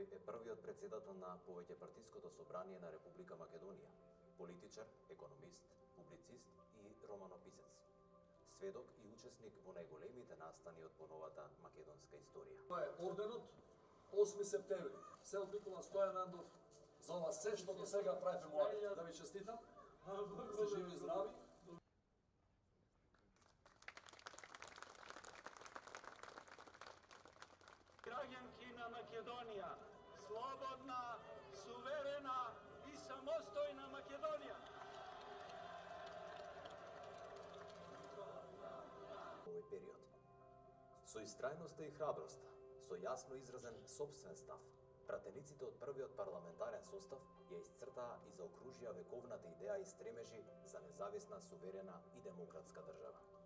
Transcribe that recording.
Тој е првиот претседател на повеќепартиското собрание на Република Македонија, политичар, економист, публицист и романописец. Сведок и учесник во најголемите настани од поновата македонска историја. Тоа е орденот 8 септември. Се од Никола Стојанандов за ова се што до сега правиме моја. Да ви честитам. Сте живи и здрави. Граѓанки на Македонија, слободна, суверена и самостојна Македонија. Овој период. Со истрајноста и храброста, со јасно изразен сопствен став, пратениците од првиот парламентарен состав ја исцртаа и заокружија вековната идеја и стремежи за независна, суверена и демократска држава.